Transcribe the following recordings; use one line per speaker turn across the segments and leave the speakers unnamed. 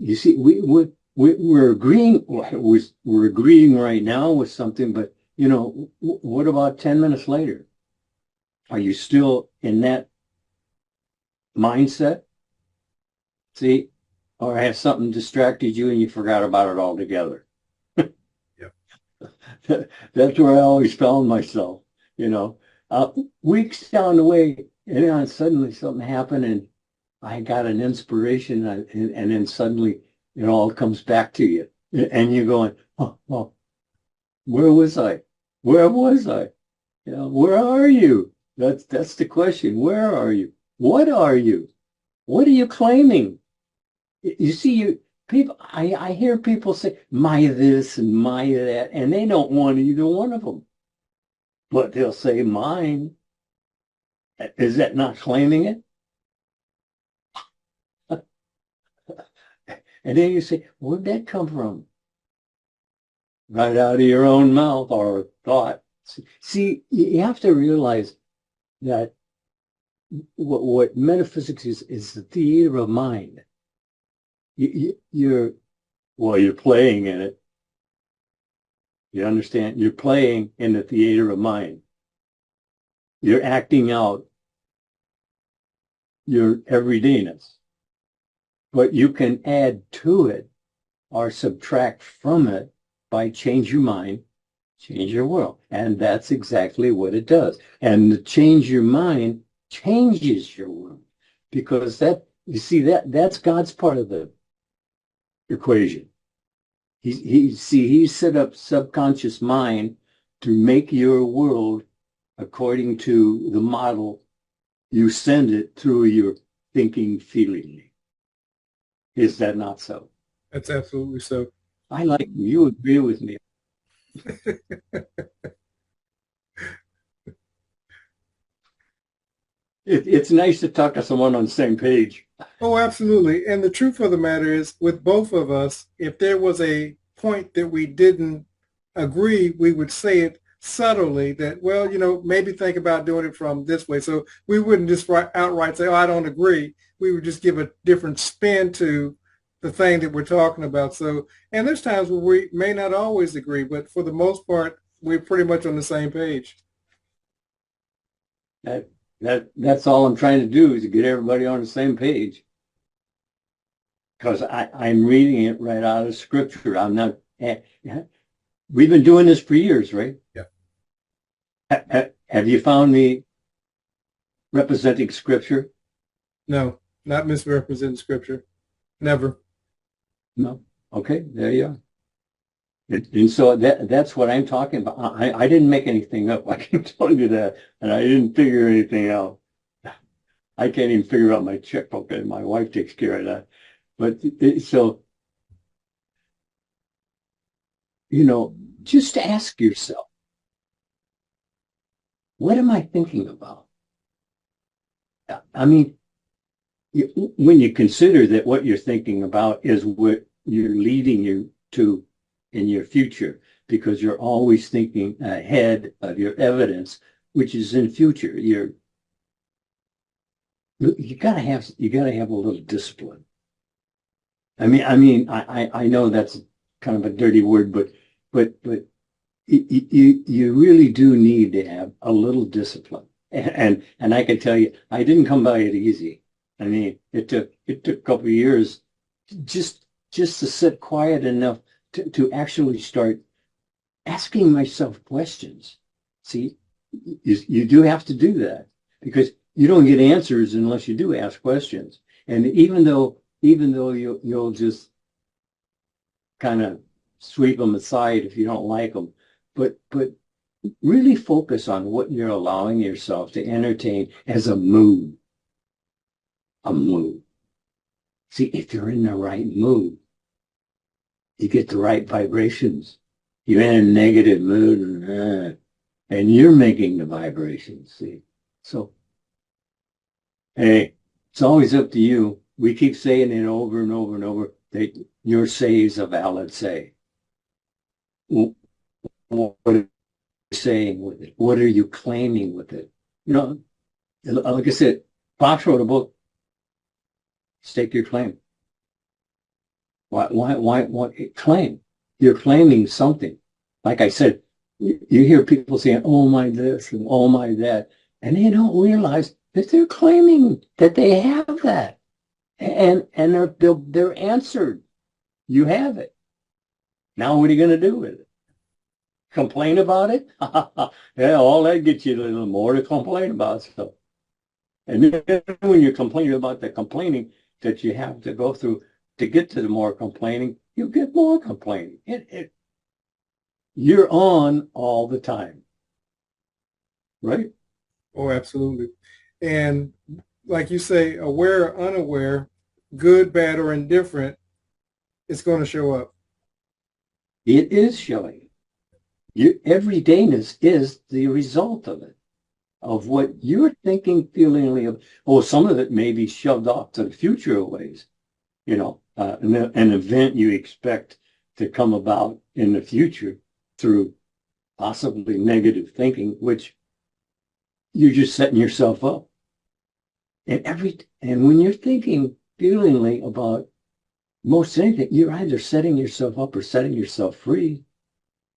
You see, we're agreeing. We're agreeing right now with something, but you know, what about 10 minutes later? Are you still in that mindset? See, or has something distracted you and you forgot about it altogether? That's where I always found myself, you know, weeks down the way, and then suddenly something happened and I got an inspiration and then suddenly it all comes back to you and you're going, oh, where was I? Where was I? You know, where are you? That's the question. Where are you? What are you? What are you claiming? You see, people. I hear people say my this and my that, and they don't want either one of them. But they'll say mine. Is that not claiming it? And then you say, where'd that come from? Right out of your own mouth or thought. See, you have to realize that what metaphysics is the theater of mind. You're playing in it. You understand? You're playing in the theater of mind. You're acting out your everydayness. But you can add to it or subtract from it by change your mind, change your world. And that's exactly what it does. And to change your mind changes your world. Because that's God's part of the equation. He set up subconscious mind to make your world according to the model you send it through your thinking, feeling. Is that not so?
That's absolutely so.
I like you agree with me. It's nice to talk to someone on the same page.
Oh, absolutely. And the truth of the matter is, with both of us, if there was a point that we didn't agree, we would say it subtly that, well, maybe think about doing it from this way. So we wouldn't just outright say, oh, I don't agree. We would just give a different spin to the thing that we're talking about. So, and there's times where we may not always agree, but for the most part, we're pretty much on the same page.
That's all I'm trying to do is to get everybody on the same page. Because I'm reading it right out of scripture. I'm not, we've been doing this for years, right?
Yeah.
Have you found me representing scripture?
No, not misrepresenting scripture. Never.
No. Okay, there you are. And so that's what I'm talking about. I didn't make anything up. I can tell you that. And I didn't figure anything out. I can't even figure out my checkbook, and my wife takes care of that. But so, just ask yourself, what am I thinking about? I mean, when you consider that what you're thinking about is what you're leading you to in your future, because you're always thinking ahead of your evidence, which is in future. You gotta have a little discipline. I know that's kind of a dirty word, but you really do need to have a little discipline. And I can tell you, I didn't come by it easy. I mean, it took a couple of years just to sit quiet enough to actually start asking myself questions. See, you do have to do that because you don't get answers unless you do ask questions. And even though you'll just kind of sweep them aside if you don't like them, but really focus on what you're allowing yourself to entertain as a mood. A mood. See, if you're in the right mood, you get the right vibrations. You're in a negative mood, and you're making the vibrations, see. So, hey, it's always up to you. We keep saying it over and over and over that your say is a valid say. What are you saying with it? What are you claiming with it? Like I said, Fox wrote a book, Stake Your Claim. Why claim? You're claiming something. Like I said, you hear people saying, oh my this and oh my that, and they don't realize that they're claiming that they have that. And they're answered. You have it. Now what are you going to do with it? Complain about it? Yeah, all that gets you a little more to complain about. So, and then when you're complaining about the complaining that you have to go through to get to the more complaining, you get more complaining. You're on all the time, right?
Oh, absolutely. And like you say, aware or unaware, good, bad, or indifferent, it's going to show up.
It is showing. Your everydayness is the result of it, of what you're thinking, feeling of. Oh, some of it may be shoved off to the future ways, an event you expect to come about in the future through possibly negative thinking, which you're just setting yourself up. And when you're thinking feelingly about most anything, you're either setting yourself up or setting yourself free.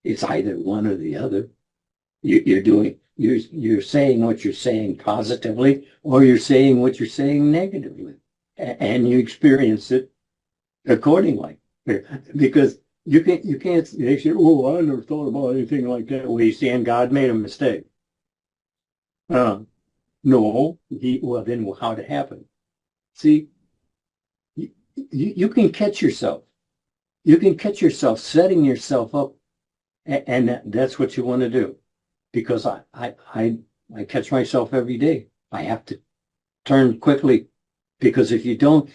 It's either one or the other. You're saying what you're saying positively, or you're saying what you're saying negatively, and you experience it accordingly. Because you can't. They say, "Oh, I never thought about anything like that." Well, you saying God made a mistake? No. Well, then how'd it happen? See, you can catch yourself. You can catch yourself setting yourself up, and that's what you want to do. Because I catch myself every day. I have to turn quickly, because if you don't,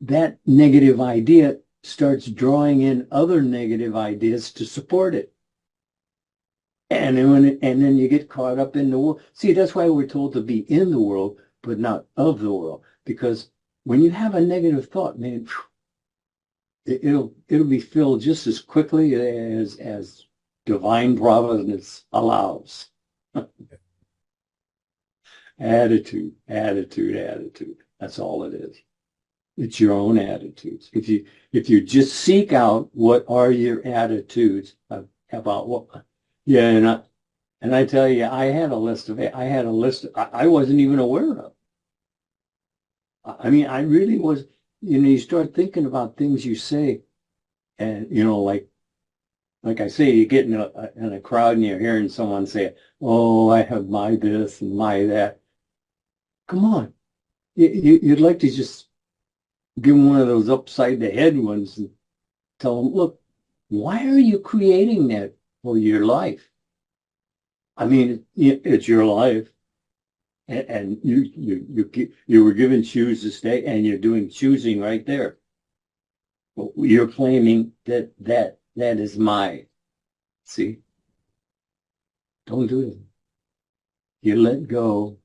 that negative idea starts drawing in other negative ideas to support it. And then you get caught up in the world. See, that's why we're told to be in the world, but not of the world. Because when you have a negative thought, man, it'll be filled just as quickly as divine providence allows. Attitude. That's all it is. It's your own attitudes. If you just seek out what are your attitudes about what, yeah, and I tell you, I had a list I wasn't even aware of. I mean, I really was. You start thinking about things you say, and like I say, you get in a crowd and you're hearing someone say, "Oh, I have my this and my that." Come on, you'd like to just give them one of those upside the head ones and tell them, "Look, why are you creating that for your life? I mean, it's your life, and you were given choose this day, and you're doing choosing right there. Well, you're claiming that is mine. See, don't do it. You let go,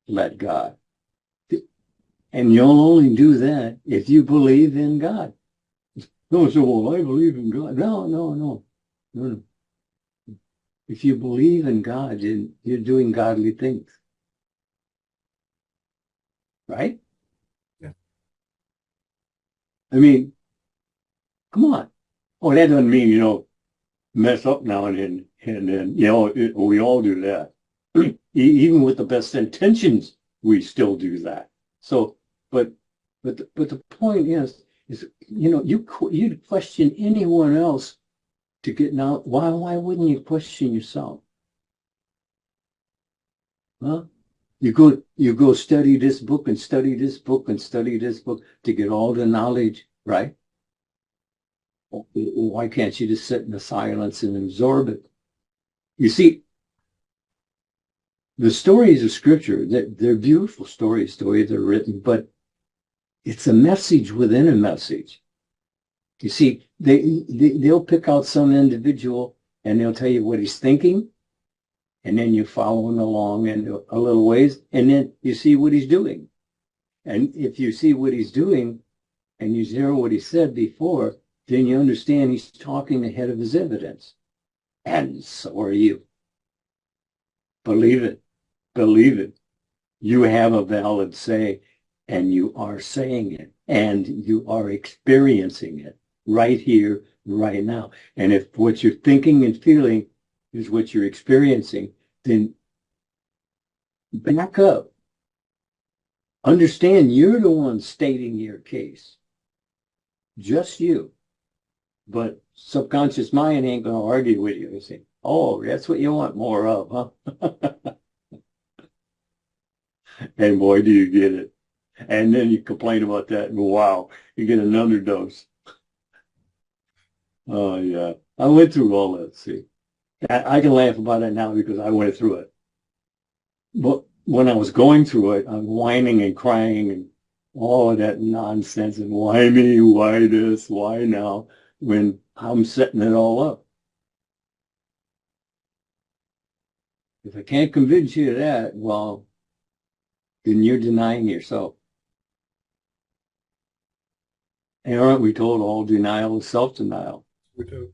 let God, and you'll only do that if you believe in God. No, so well, I believe in God. No. If you believe in God, you're doing godly things, right?
Yeah.
I mean, come on. Oh, that doesn't mean, mess up now and then, we all do that. Even with the best intentions, we still do that. So, but the point is, you'd question anyone else to get now. Why wouldn't you question yourself? Huh? You go study this book and study this book and study this book to get all the knowledge, right? Why can't you just sit in the silence and absorb it? You see, the stories of Scripture, they're beautiful stories, the way they're written, but it's a message within a message. You see, they'll pick out some individual and they'll tell you what he's thinking, and then you follow him along in a little ways, and then you see what he's doing. And if you see what he's doing and you hear what he said before, then you understand he's talking ahead of his evidence. And so are you. Believe it. Believe it. You have a valid say, and you are saying it. and you are experiencing it right here, right now. And if what you're thinking and feeling is what you're experiencing, then back up. Understand you're the one stating your case. Just you. But subconscious mind ain't going to argue with you. They say, oh, that's what you want more of, huh? And boy, do you get it. And then you complain about that, and wow, you get another dose. Oh, yeah. I went through all that, see. I can laugh about it now because I went through it. But when I was going through it, I'm whining and crying and all of that nonsense. And why me? Why this? Why now? When I'm setting it all up. If I can't convince you of that, well, then you're denying yourself. And aren't we told all denial is self-denial?
We do.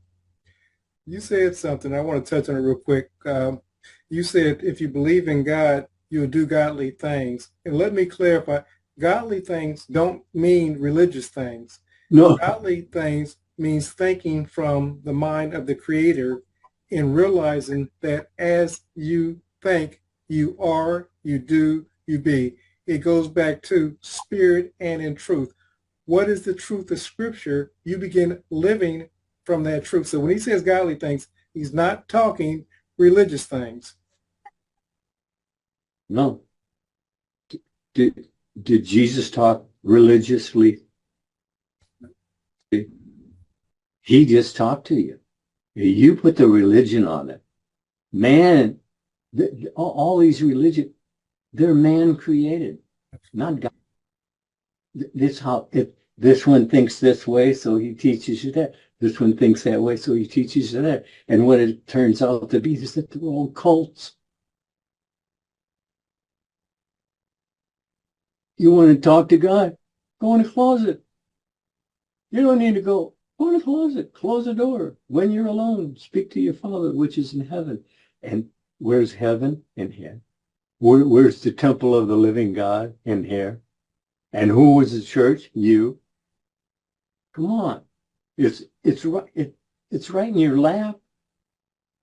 You said something. I want to touch on it real quick. You said if you believe in God, you'll do godly things. And let me clarify, godly things don't mean religious things.
No.
Godly things means thinking from the mind of the Creator and realizing that as you think, you are, you do, you be. It goes back to spirit and in truth. What is the truth of Scripture? You begin living from that truth. So when he says godly things, he's not talking religious things.
No. Did Jesus talk religiously? He just talked to you. You put the religion on it. Man, all these religions, they're man created, not God. This one thinks this way, so he teaches you that. This one thinks that way, so he teaches you that. And what it turns out to be is that they're all cults. You want to talk to God? Go in the closet. You don't need to go in the closet. Close the door. When you're alone, speak to your Father, which is in heaven. And where's heaven? In here. Where's the temple of the living God? In here. And who was the church? You. Come on. It's right. It's right in your lap.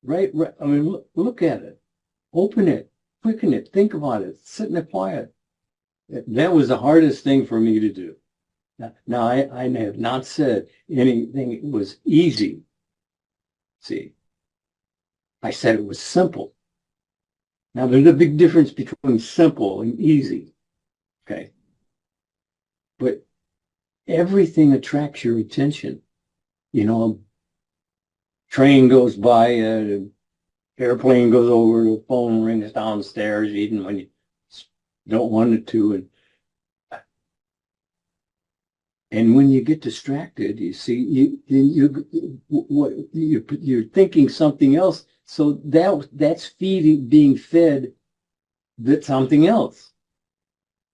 Right. I mean, look at it. Open it. Quicken it. Think about it. Sit in the quiet. That was the hardest thing for me to do. Now, I have not said anything was easy. See, I said it was simple. Now, there's a big difference between simple and easy. Okay. But everything attracts your attention. You know, train goes by, an airplane goes over, the phone rings downstairs, even when you don't want it to. And when you get distracted, you see, you're thinking something else. So that's being fed that something else.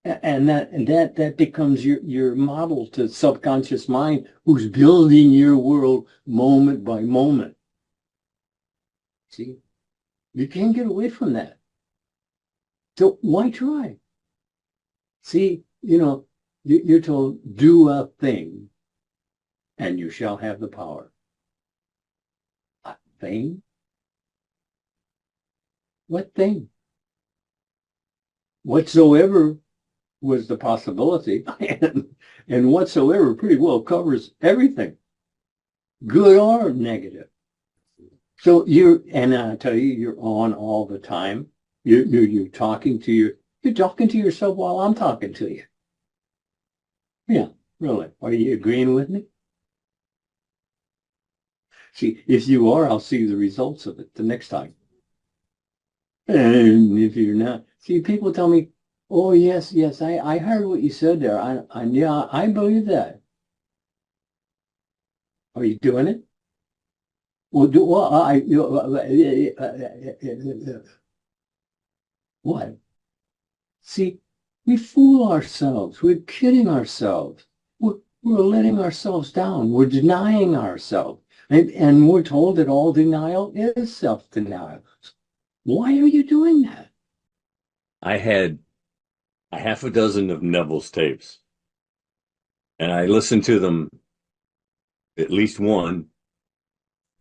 And that becomes your model to subconscious mind, who's building your world moment by moment. See, you can't get away from that. So why try? See, you know, you're told, do a thing, and you shall have the power. A thing? What thing? Whatsoever was the possibility, and whatsoever pretty well covers everything, good or negative. So and I tell you, you're on all the time. You're talking to yourself while I'm talking to you. Yeah, really. Are you agreeing with me? See, if you are, I'll see the results of it the next time. And if you're not, see, people tell me, oh, yes, I heard what you said there. Yeah, I believe that. Are you doing it? Well, what? See, we fool ourselves. We're kidding ourselves. We're letting ourselves down. We're denying ourselves. And we're told that all denial is self-denial. Why are you doing that?
I had a half a dozen of Neville's tapes. And I listened to them at least one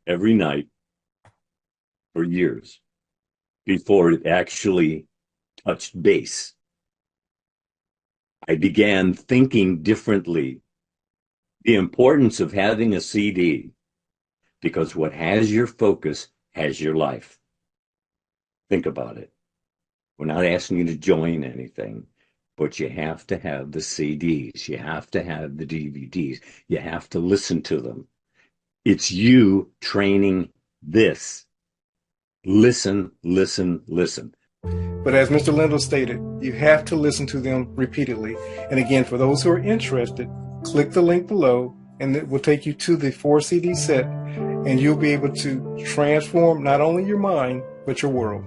every night for years before it actually touched base. I began thinking differently. The importance of having a CD, because what has your focus has your life. Think about it. We're not asking you to join anything, but you have to have the CDs. You have to have the DVDs. You have to listen to them. It's you training this. Listen, listen, listen.
But as Mr. Lindell stated, you have to listen to them repeatedly. And again, for those who are interested, click the link below and it will take you to the 4 CD set, and you'll be able to transform not only your mind, but your world.